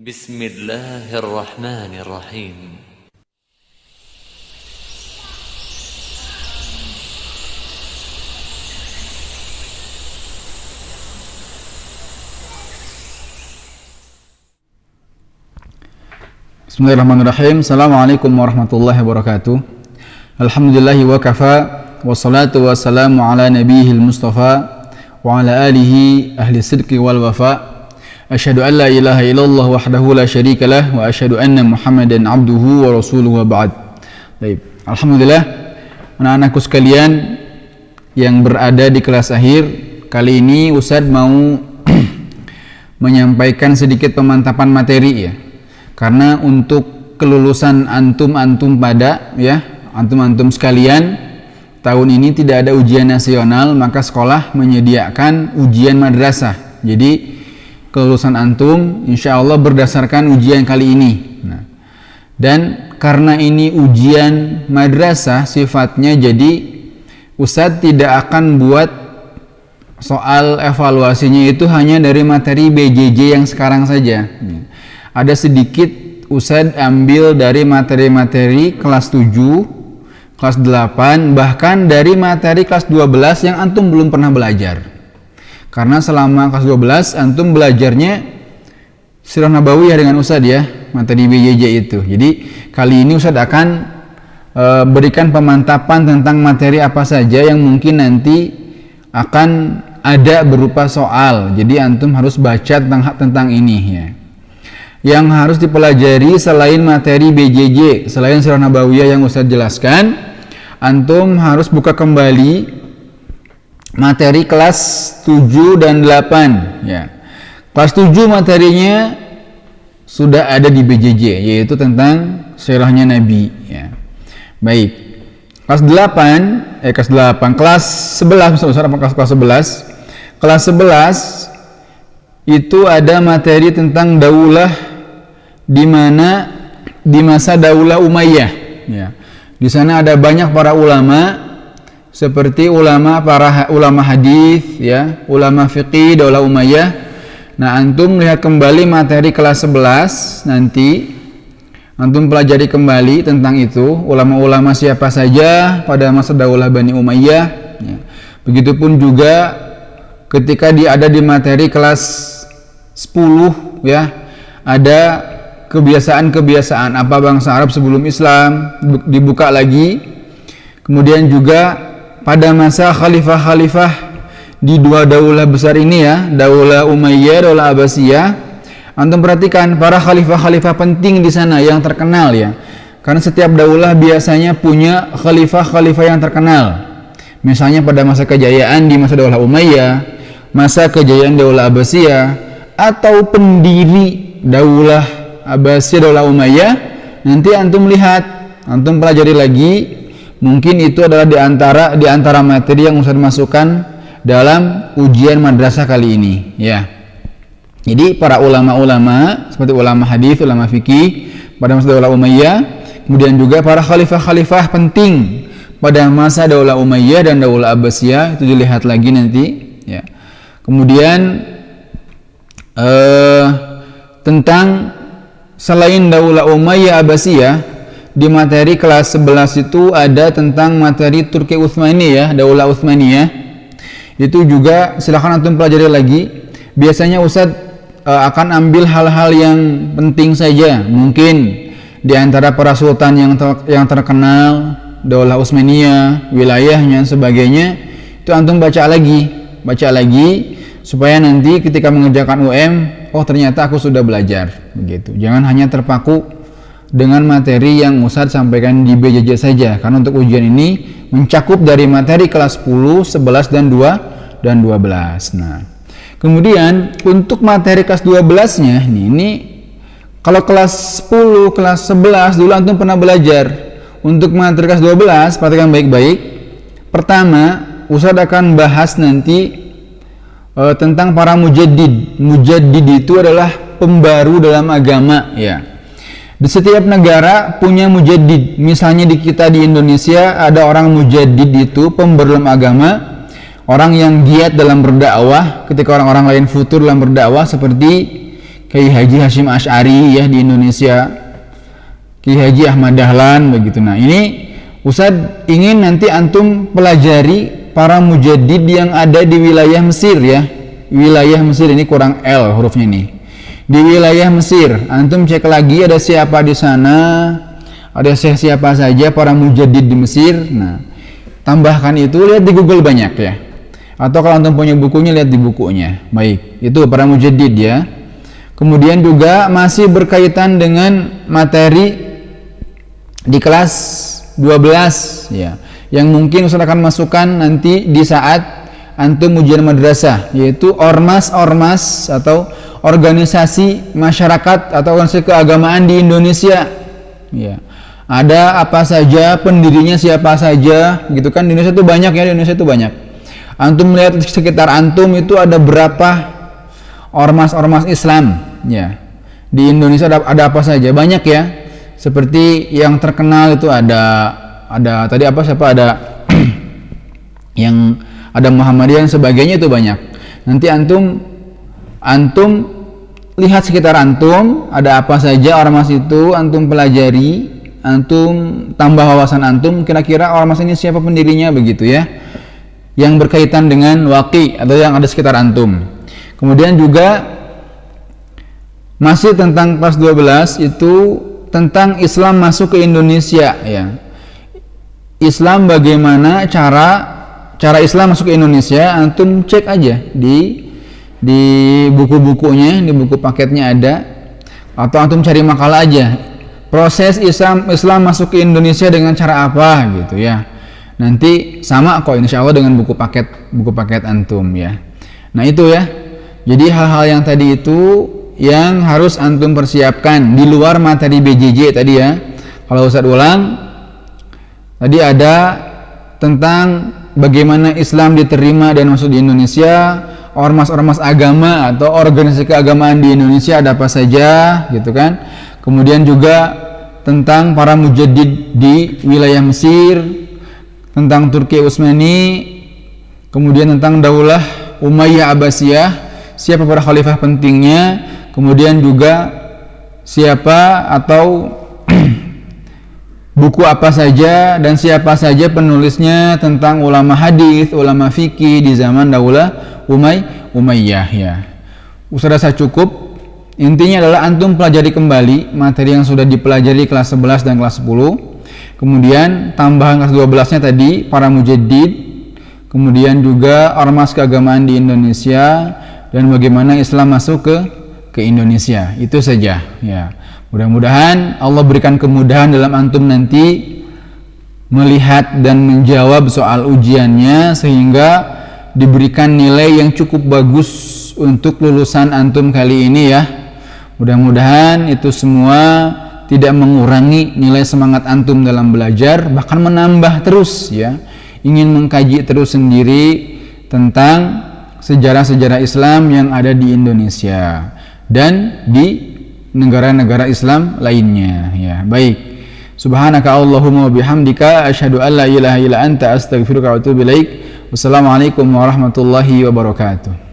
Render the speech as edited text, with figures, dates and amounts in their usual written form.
Bismillahirrahmanirrahim. Bismillahirrahmanirrahim. Assalamualaikum warahmatullahi wabarakatuh. Alhamdulillahi wa kafa, wassalatu wassalamu ala nabiyihil mustafa wa ala alihi ahli sidqi wal wafa. Asyhadu an la ilaha illallah wahdahu la syarika lah wa asyhadu anna Muhammadan abduhu wa rasuluhu wa ba'd. Baik. Alhamdulillah, anak-anakku sekalian yang berada di kelas akhir, kali ini Ustadz mau menyampaikan sedikit pemantapan materi ya. Karena untuk kelulusan antum-antum pada ya, antum-antum sekalian, tahun ini tidak ada ujian nasional, maka sekolah menyediakan ujian madrasah. Jadi kelulusan antum insya Allah berdasarkan ujian kali ini. Nah, dan karena ini ujian madrasah sifatnya, jadi Ustadz tidak akan buat soal evaluasinya itu hanya dari materi BJJ yang sekarang saja. Ada sedikit Ustadz ambil dari materi-materi kelas 7, kelas 8, bahkan dari materi kelas 12 yang antum belum pernah belajar. Karena selama kelas 12 antum belajarnya Sirah Nabawiyah dengan Ustadz ya, materi BJJ itu. Jadi kali ini Ustadz akan berikan pemantapan tentang materi apa saja yang mungkin nanti akan ada berupa soal. Jadi antum harus baca tentang ini ya. Yang harus dipelajari selain materi BJJ, selain Sirah Nabawiyah yang Ustadz jelaskan, antum harus buka kembali materi kelas 7 dan 8 ya. Kelas 7 materinya sudah ada di BJJ, yaitu tentang sirahnya Nabi ya. Baik. Kelas 8 kelas 11 kelas 11. Kelas 11 itu ada materi tentang daulah di mana di masa daulah Umayyah ya. Di sana ada banyak para ulama seperti para ulama hadis ya, ulama fiqih daulah Umayyah. Nah, antum lihat kembali materi kelas 11, nanti antum pelajari kembali tentang itu, ulama-ulama siapa saja pada masa daulah Bani Umayyah ya. Begitupun juga ketika ada di materi kelas 10 ya, ada kebiasaan-kebiasaan apa bangsa Arab sebelum Islam, dibuka lagi. Kemudian juga pada masa khalifah-khalifah di dua daulah besar ini ya, daulah Umayyah, daulah Abbasiyah, antum perhatikan para khalifah-khalifah penting di sana yang terkenal ya. Karena setiap daulah biasanya punya khalifah-khalifah yang terkenal. Misalnya pada masa kejayaan di masa daulah Umayyah, masa kejayaan daulah Abbasiyah, atau pendiri daulah Abbasiyah, daulah Umayyah, nanti antum lihat, antum pelajari lagi. Mungkin itu adalah di antara materi yang Ustadz masukkan dalam ujian madrasah kali ini ya. Jadi para ulama-ulama seperti ulama hadis, ulama fikih pada masa daulah Umayyah, kemudian juga para khalifah-khalifah penting pada masa daulah Umayyah dan daulah Abbasiyah, itu dilihat lagi nanti ya. Kemudian tentang selain daulah Umayyah, Abbasiyah, di materi kelas 11 itu ada tentang materi Turki Utsmani ya, daulah Utsmaniyah. Itu juga silakan antum pelajari lagi. Biasanya Ustadz akan ambil hal-hal yang penting saja. Mungkin di antara para sultan yang terkenal daulah Utsmaniyah, wilayahnya sebagainya, itu antum baca lagi supaya nanti ketika mengerjakan UM, oh ternyata aku sudah belajar begitu. Jangan hanya terpaku dengan materi yang Ustadz sampaikan di BJJ saja, karena untuk ujian ini mencakup dari materi kelas 10, 11 dan 12. Nah, kemudian untuk materi kelas 12-nya ini kalau kelas 10, kelas 11 dulu antum pernah belajar. Untuk materi kelas 12 perhatikan baik-baik. Pertama, Ustadz akan bahas nanti tentang para mujaddid. Mujaddid itu adalah pembaru dalam agama ya. Di setiap negara punya mujaddid. Misalnya kita di Indonesia ada orang mujaddid itu pembaru dalam agama, orang yang giat dalam berdakwah ketika orang-orang lain futur dalam berdakwah, seperti Kiai Haji Hashim Asy'ari ya di Indonesia, Kiai Haji Ahmad Dahlan begitu. Nah, ini Ustadz ingin nanti antum pelajari para mujaddid yang ada di wilayah Mesir ya. Wilayah Mesir ini kurang L hurufnya nih. Di wilayah Mesir, antum cek lagi ada siapa di sana, ada siapa saja para mujaddid di Mesir. Nah, tambahkan itu, lihat di Google banyak ya. Atau kalau antum punya bukunya, lihat di bukunya. Baik, itu para mujaddid ya. Kemudian juga masih berkaitan dengan materi di kelas 12 ya, yang mungkin Ustaz akan masukkan nanti di saat antum ujian madrasah, yaitu ormas-ormas atau organisasi masyarakat atau organisasi keagamaan di Indonesia ya. Ada apa saja, pendirinya siapa saja gitu kan. Di Indonesia itu banyak ya, di Indonesia itu banyak. Antum melihat di sekitar antum itu ada berapa ormas-ormas Islam ya. Di Indonesia ada apa saja, banyak ya. Seperti yang terkenal itu ada tadi apa siapa ada yang ada Muhammadiyah dan sebagainya, itu banyak. Nanti antum lihat sekitar antum ada apa saja ormas itu, antum pelajari, antum tambah wawasan antum, kira-kira ormas ini siapa pendirinya begitu ya, yang berkaitan dengan waqi atau yang ada sekitar antum. Kemudian juga masih tentang kelas 12 itu tentang Islam masuk ke Indonesia ya. Islam bagaimana cara Islam masuk ke Indonesia, antum cek aja di buku-bukunya, di buku paketnya ada, atau antum cari makalah aja. Proses Islam masuk ke Indonesia dengan cara apa gitu ya. Nanti sama kok insya Allah dengan buku paket antum ya. Nah itu ya. Jadi hal-hal yang tadi itu yang harus antum persiapkan di luar materi BJJ tadi ya. Kalau Ustaz ulang, tadi ada tentang bagaimana Islam diterima dan masuk di Indonesia, ormas-ormas agama atau organisasi keagamaan di Indonesia ada apa saja gitu kan. Kemudian juga tentang para mujaddid di wilayah Mesir, tentang Turki Utsmani, kemudian tentang Daulah Umayyah Abbasiyah, siapa para khalifah pentingnya, kemudian juga siapa atau buku apa saja dan siapa saja penulisnya, tentang ulama hadis, ulama fikih di zaman Daulah Umayyah ya. Ustaz rasa cukup. Intinya adalah antum pelajari kembali materi yang sudah dipelajari kelas 11 dan kelas 10. Kemudian tambahan kelas 12-nya tadi para mujaddid, kemudian juga ormas keagamaan di Indonesia dan bagaimana Islam masuk ke Indonesia. Itu saja ya. Mudah-mudahan Allah berikan kemudahan dalam antum nanti melihat dan menjawab soal ujiannya sehingga diberikan nilai yang cukup bagus untuk lulusan antum kali ini ya. Mudah-mudahan itu semua tidak mengurangi nilai semangat antum dalam belajar, bahkan menambah terus ya. Ingin mengkaji terus sendiri tentang sejarah-sejarah Islam yang ada di Indonesia dan di negara-negara Islam lainnya ya. Baik. Subhanaka Allahumma wa bihamdika asyhadu an la ilaha illa anta astaghfiruka wa atubu ilaik. Wassalamualaikum warahmatullahi wabarakatuh.